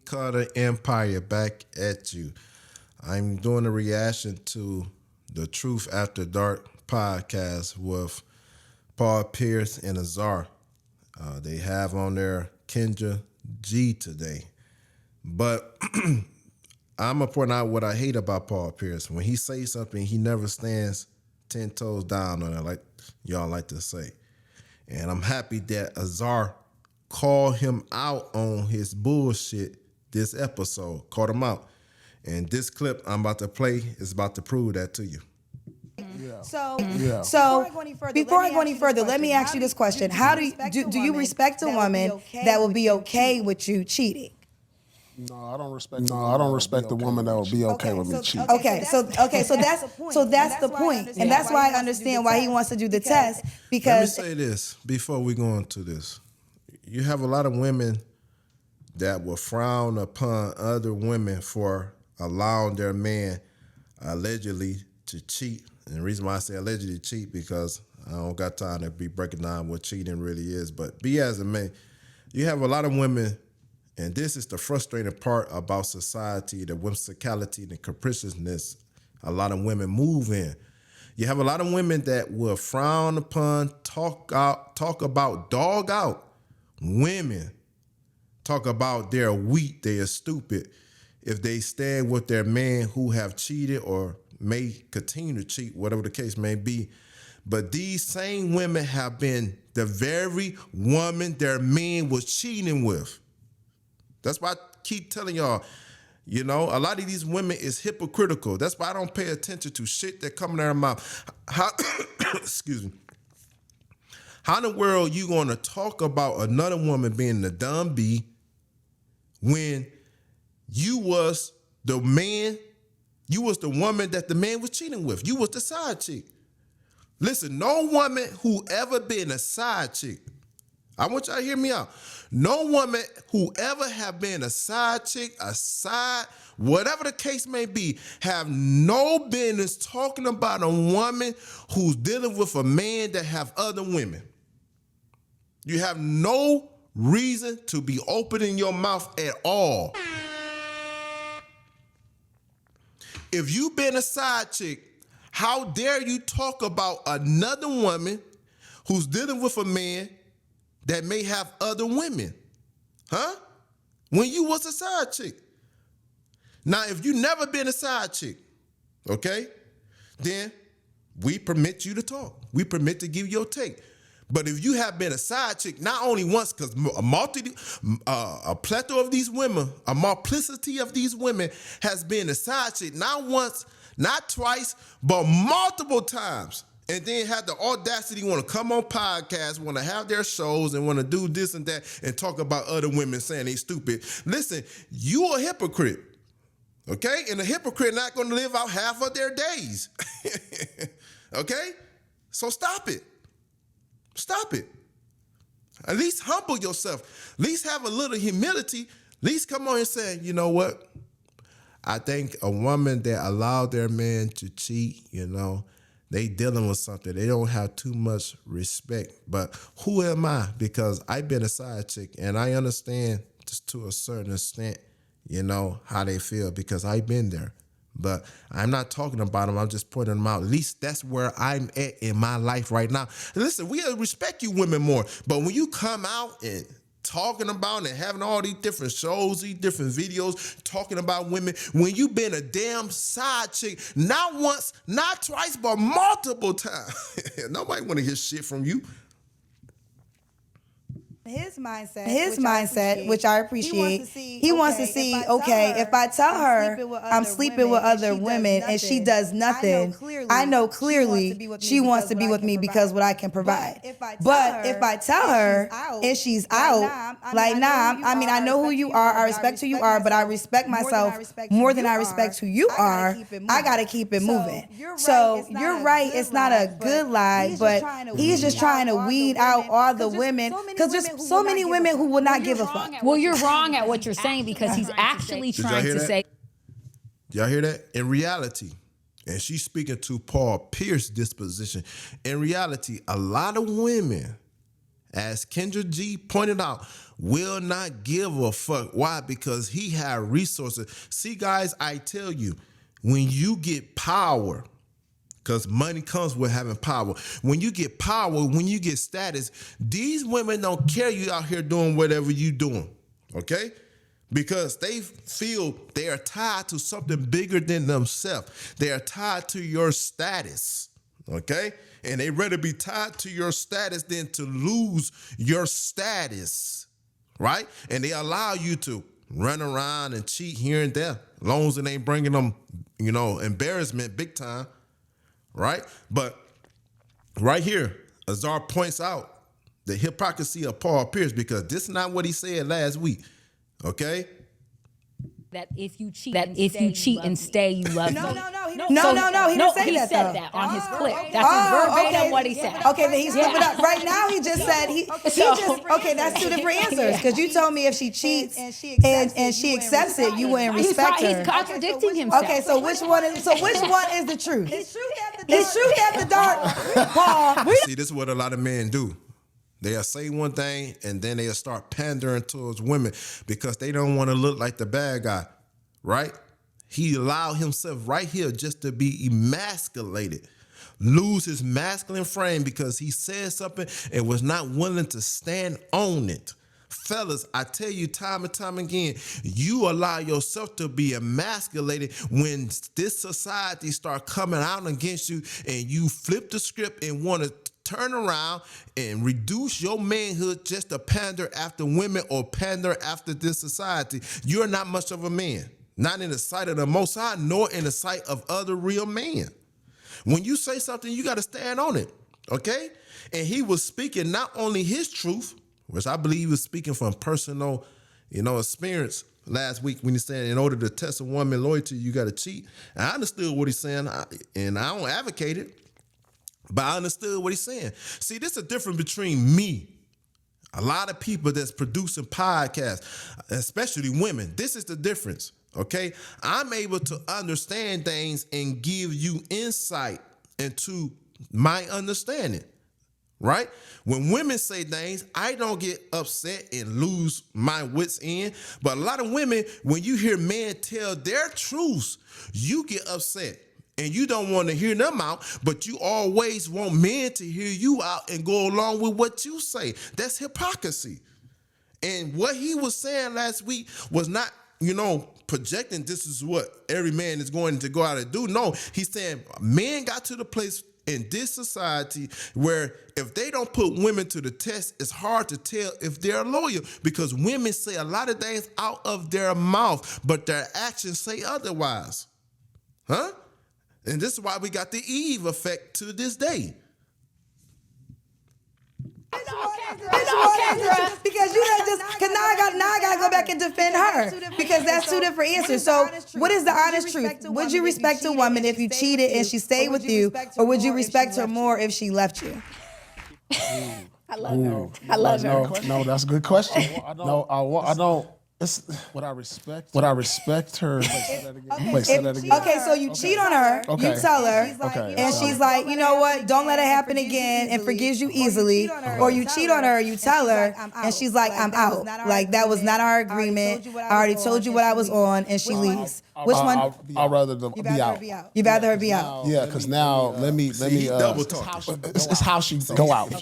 Cutter Empire back at you. I'm doing a reaction to the Truth After Dark podcast with Paul Pierce and Azar. They have on there Kendra G today. But I'm going to point out what I hate about Paul Pierce. When he says something, he never stands 10 toes down on it, like y'all like to say. And I'm happy that Azar called him out on his bullshit this episode. Called him out. And this clip I'm about to play is about to prove that to you. So before I go any further, let me ask you this question. How do you respect a woman that would be okay with you cheating? No, I don't respect the woman that would be okay with me cheating. Okay, so that's the point. And that's why I understand why he wants to do the test, because Let me say this before we go into this. You have a lot of women that will frown upon other women for allowing their man allegedly to cheat. And the reason why I say allegedly cheat, because I don't got time to be breaking down what cheating really is. But be as a man, you have a lot of women, and this is the frustrating part about society, the whimsicality, the capriciousness a lot of women move in. You have a lot of women that will frown upon, talk about, dog out women, talk about they're weak, they are stupid if they stand with their man who have cheated or may continue to cheat, whatever the case may be. But these same women have been the very woman their man was cheating with. That's why I keep telling y'all, you know, a lot of these women is hypocritical. That's why I don't pay attention to shit that come in their mouth. How, excuse me. How in the world you gonna talk about another woman being the dumb bee when you was the man, you was the woman that the man was cheating with? You was the side chick. Listen, no woman who ever been a side chick, I want y'all to hear me out. No woman who ever have been a side chick, a side, whatever the case may be, have no business talking about a woman who's dealing with a man that have other women. You have no reason to be opening your mouth at all. If you've been a side chick, how dare you talk about another woman who's dealing with a man that may have other women? Huh? When you was a side chick. Now, if you never been a side chick, okay, then we permit you to talk. We permit to give your take. But if you have been a side chick, not only once, because a plethora of these women, a multiplicity of these women has been a side chick, not once, not twice, but multiple times. And then have the audacity want to come on podcasts, want to have their shows, and want to do this and that and talk about other women saying they stupid. Listen, you a hypocrite, okay? And a hypocrite not going to live out half of their days, okay? So stop it. Stop it. At least humble yourself. At least have a little humility. At least come on and say, you know what? I think a woman that allowed their man to cheat, you know, they dealing with something. They don't have too much respect. But who am I? Because I've been a side chick, and I understand just to a certain extent, you know, how they feel, because I've been there. But I'm not talking about them. I'm just pointing them out. At least that's where I'm at in my life right now. And listen, we respect you women more. But when you come out and talking about and having all these different shows, these different videos, talking about women, when you been a damn side chick, not once, not twice, but multiple times. Nobody want to hear shit from you. His mindset, which I appreciate, he wants to see, okay, if I tell her I'm sleeping with other women and she does nothing, I know clearly she wants to be with me because what I can provide. But if I tell her and she's out, like, nah, I mean, I know who you are, I respect who you are, but I respect myself more than I respect who you are, I gotta keep it moving. So you're right, it's not a good lie, but he's just trying to weed out all the women, because there's so many women who will not give a fuck. Well, you're wrong at what you're saying, because he's actually trying to say. Y'all hear that? In reality, and she's speaking to Paul Pierce's disposition, in reality, a lot of women as Kendra G pointed out, will not give a fuck. Why? Because he had resources. See, guys, I tell you, when you get power, because money comes with having power. When you get power, when you get status, these women don't care you out here doing whatever you doing, okay? Because they feel they are tied to something bigger than themselves. They are tied to your status, okay? And they rather be tied to your status than to lose your status, right? And they allow you to run around and cheat here and there, as long as it ain't bringing them, embarrassment big time, right? But right here, Azar points out the hypocrisy of Paul Pierce, because this is not what he said last week, okay? That if you cheat and stay, you love me. No, he didn't say that, said that on his clip. That's verbatim what he said. Okay, then he's flipping up. Right now, he just said, okay, that's two different answers. Because you told me if she cheats and she accepts it, you wouldn't respect her. He's contradicting himself. Okay, so which one is the truth? It's truth after dark, Paul. See, this is what a lot of men do. They'll say one thing and then they'll start pandering towards women because they don't want to look like the bad guy, right? He allowed himself right here just to be emasculated, lose his masculine frame because he said something and was not willing to stand on it. Fellas, I tell you time and time again, you allow yourself to be emasculated when this society start coming out against you and you flip the script and want to turn around and reduce your manhood just to pander after women or pander after this society. You're not much of a man, not in the sight of the Most High, nor in the sight of other real men. When you say something, you got to stand on it, okay? And he was speaking not only his truth, which I believe he was speaking from personal, experience last week when he said in order to test a woman's loyalty, you got to cheat. And I understood what he's saying, and I don't advocate it. But I understood what he's saying. See, this is a difference between me, a lot of people that's producing podcasts, especially women. This is the difference, okay? I'm able to understand things and give you insight into my understanding, right? When women say things, I don't get upset and lose my wits end. But a lot of women, when you hear men tell their truths, you get upset. And you don't want to hear them out, but you always want men to hear you out and go along with what you say. That's hypocrisy. And what he was saying last week was not, projecting this is what every man is going to go out and do. No, he's saying men got to the place in this society where if they don't put women to the test, it's hard to tell if they're loyal because women say a lot of things out of their mouth, but their actions say otherwise. Huh? And this is why we got the Eve effect to this day. Because now I gotta go back and defend her because that's two different answers. So what is the honest truth? Would you respect a woman if you cheated and she stayed with you, or would you respect her more if she left you? I love her. I love her. No, that's a good question. No, I don't. It's what I respect her. Wait, say that again. Okay, so you cheat on her, you tell her, and she's like, you know what, don't let it happen again, and forgives you easily. Or you cheat on her, you tell her, and she's like, I'm out. Like, that was not our agreement. I already told you what I was on, and she leaves. Which one? I'd rather be out. You'd rather her be out. Yeah, because now let me double talk. It's how she go out.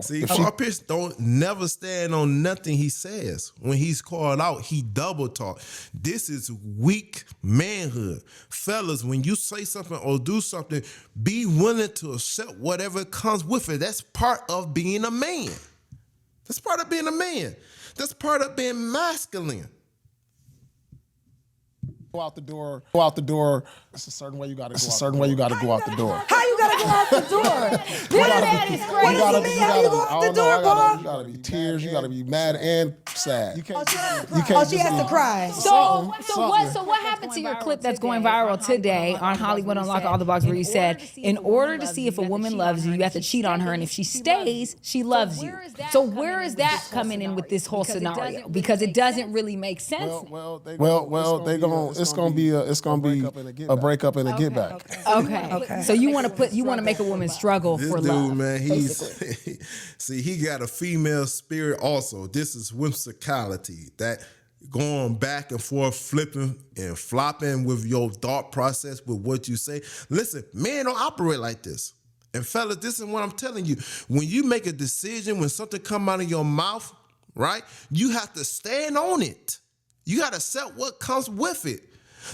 See, Paul Pierce don't never stand on nothing he says. When he's called out, he double talk. This is weak manhood. Fellas, when you say something or do something, be willing to accept whatever comes with it. That's part of being a man. That's part of being a man. That's part of being masculine. Go out the door. It's a certain way you got to go out the door. How you gotta go out the door? That is crazy. What does it mean? How you go out the door, boy? You gotta be tears. You gotta be mad and sad. You can't. She has to cry. So what happened to your clip that's going viral today on Hollywood Unlock All the Box, where you said, in order to see if a woman loves you, you have to cheat on her, and if she stays, she loves you. So where is that coming in with this whole scenario? Because it doesn't really make sense. It's gonna be a breakup and a get back. Okay. So you want to want to make a woman struggle this for dude, love. Man, see, he got a female spirit also. This is whimsicality, that going back and forth, flipping and flopping with your thought process with what you say. Listen, men don't operate like this. And fellas, this is what I'm telling you. When you make a decision, when something come out of your mouth, right, you have to stand on it. You got to accept what comes with it.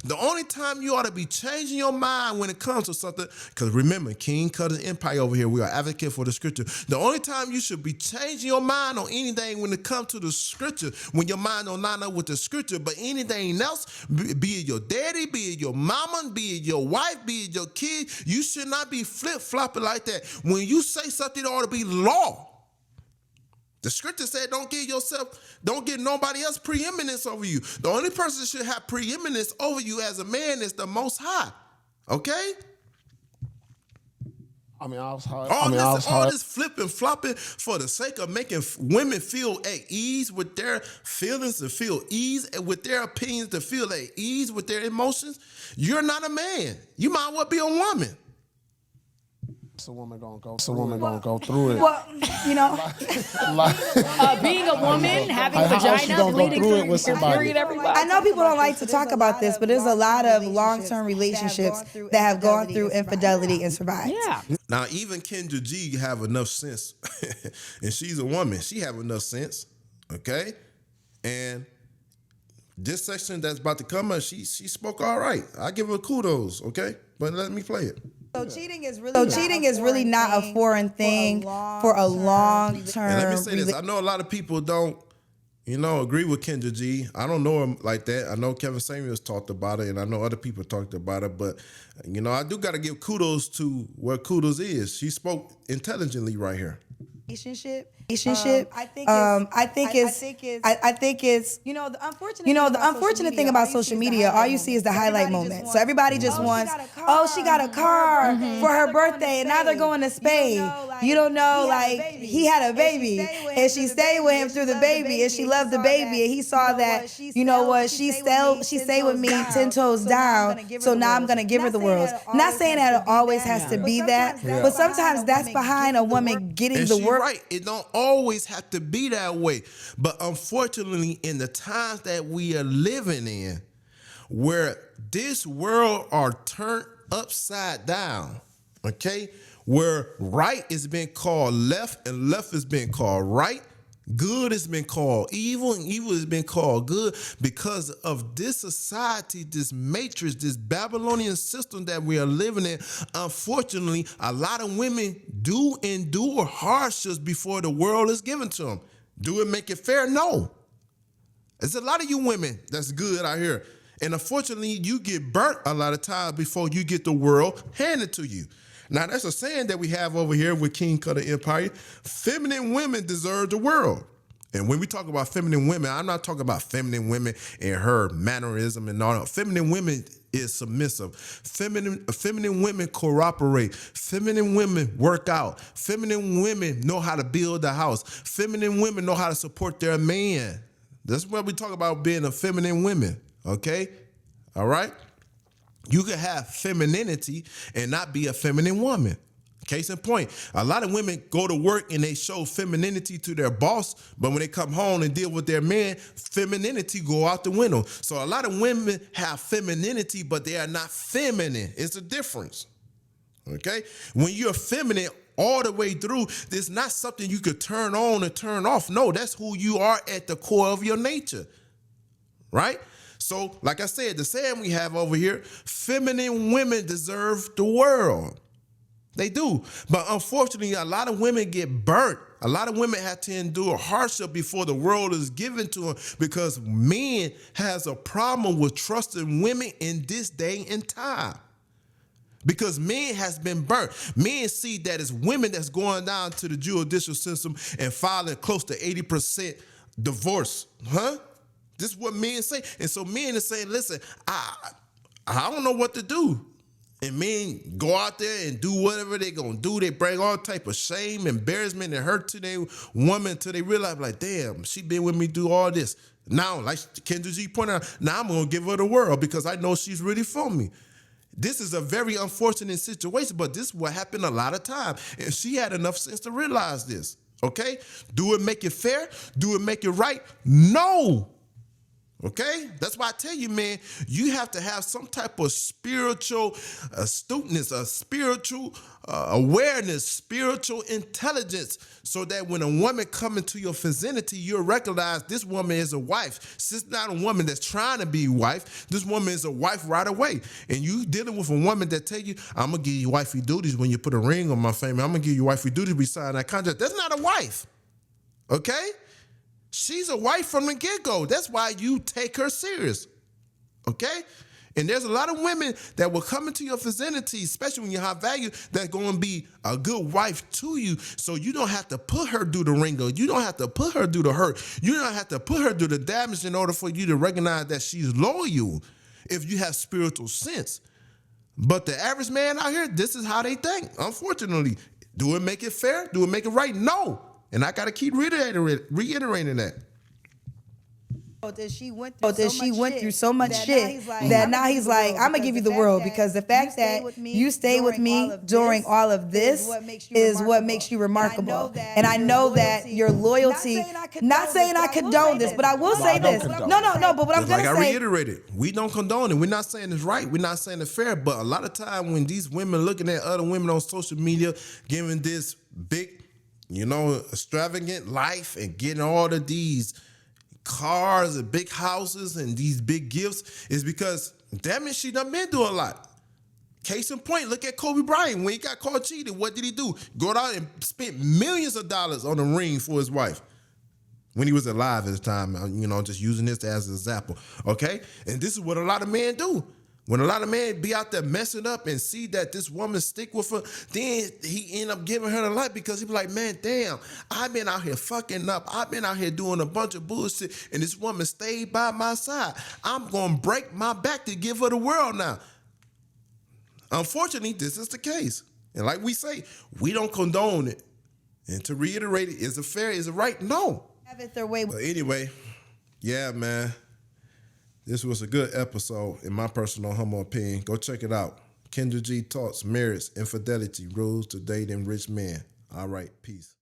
The only time you ought to be changing your mind when it comes to something, because remember, King cut his empire over here. We are advocate for the scripture. The only time you should be changing your mind on anything when it comes to the scripture, when your mind don't line up with the scripture, but anything else, be it your daddy, be it your mama, be it your wife, be it your kid, you should not be flip-flopping like that. When you say something, it ought to be law. The scripture said, don't give nobody else preeminence over you. The only person that should have preeminence over you as a man is the Most High. Okay? All this flipping, flopping for the sake of making women feel at ease with their feelings, to feel ease with their opinions, to feel at ease with their emotions. You're not a man. You might well be a woman. A woman gonna go through it. Well, you know, being a woman, having a vagina, bleeding through your period, everybody. I know people don't like to talk about this, but there's a lot of long-term relationships that have gone through infidelity and survived. Yeah. Now, even Kendra G have enough sense, and she's a woman. She have enough sense, okay? And this section that's about to come up, she spoke all right. I give her kudos, okay? But let me play it. So cheating is really not a foreign thing for a long term. And let me say this: I know a lot of people don't, agree with Kendra G. I don't know him like that. I know Kevin Samuels talked about it, and I know other people talked about it. But I do got to give kudos to where kudos is. She spoke intelligently right here. Relationship. I think it's the unfortunate thing about social media. All you see is the highlight moment. So everybody just wants, she got a car for her birthday, and now they're going to Spain. You don't know, like he had a baby, and she stayed with him through the baby, and she loved the baby, and he saw that. You know what? She stayed with me 10 toes down. So now I'm gonna give her the world. Not saying that it always has to be that, but sometimes that's behind a woman getting the work. Right. It don't always have to be that way. But unfortunately, in the times that we are living in, where this world are turned upside down, okay, where right is being called left and left is being called right, good has been called evil, and evil has been called good, because of this society, this matrix, this Babylonian system that we are living in. Unfortunately, a lot of women do endure hardships before the world is given to them. Do it make it fair? No. There's a lot of you women that's good out here. And unfortunately, you get burnt a lot of times before you get the world handed to you. Now, that's a saying that we have over here with King Cutter Empire. Feminine women deserve the world. And when we talk about feminine women, I'm not talking about feminine women and her mannerism and all that. Feminine women is submissive. Feminine women cooperate. Feminine women work out. Feminine women know how to build a house. Feminine women know how to support their man. That's what we talk about, being a feminine woman, okay? All right? You can have femininity and not be a feminine woman. Case in point, a lot of women go to work and they show femininity to their boss, but when they come home and deal with their man, femininity go out the window. So a lot of women have femininity, but they are not feminine. It's a difference, okay? When you're feminine all the way through, it's not something you could turn on and turn off. No, that's who you are at the core of your nature, right? So, like I said, the saying we have over here, feminine women deserve the world. They do. But unfortunately, a lot of women get burnt. A lot of women have to endure hardship before the world is given to them, because men has a problem with trusting women in this day and time. Because men has been burnt. Men see that it's women that's going down to the judicial system and filing close to 80% divorce. This is what men say. And so men are saying, listen, I don't know what to do. And men go out there and do whatever they're going to do. They bring all type of shame, embarrassment, and hurt to their woman until they realize, like, damn, she been with me do all this. Now, like Kendra G pointed out, now I'm going to give her the world because I know she's really for me. This is a very unfortunate situation, but this is what happened a lot of time. And she had enough sense to realize this, okay? Do it make it fair? Do it make it right? No. Okay? That's why I tell you, man, you have to have some type of spiritual astuteness, a spiritual awareness, spiritual intelligence, so that when a woman come into your vicinity, you'll recognize this woman is a wife. She's not a woman that's trying to be a wife. This woman is a wife right away. And you dealing with a woman that tell you, I'm going to give you wifey duties when you put a ring on my finger. I'm going to give you wifey duties we sign that contract. That's not a wife. Okay? She's a wife from the get-go. That's why you take her serious, okay? And there's a lot of women that will come into your vicinity, especially when you're high value, that's going to be a good wife to you. So you don't have to put her through the ringer. You don't have to put her through the hurt. You don't have to put her through the damage in order for you to recognize that she's loyal if you have spiritual sense. But the average man out here, this is how they think, unfortunately. Do it make it fair? Do it make it right? No. And I got to keep reiterating that. That she went through so much shit that now he's like, I'm going to give you the world, because the fact that you stay with me during all of this is what makes you remarkable. And I know that your loyalty, not saying I condone this, but I will say this. No, but what I'm going to say. Like I reiterated, we don't condone it. We're not saying it's right. We're not saying it's fair. But a lot of time when these women looking at other women on social media, giving this big, extravagant life and getting all of these cars and big houses and these big gifts, is because damn it, she done been through a lot. Case in point, look at Kobe Bryant. When he got caught cheating, what did he do? Go out and spent millions of dollars on a ring for his wife when he was alive at the time, just using this as an example, okay? And this is what a lot of men do. When a lot of men be out there messing up and see that this woman stick with her, then he end up giving her the life, because he be like, man, damn, I've been out here fucking up. I've been out here doing a bunch of bullshit, and this woman stayed by my side. I'm going to break my back to give her the world now. Unfortunately, this is the case. And like we say, we don't condone it. And to reiterate it, is it fair? Is it right? No. But anyway, yeah, man. This was a good episode, in my personal humble opinion. Go check it out. Kendra G talks marriage, infidelity, rules to dating rich men. All right, peace.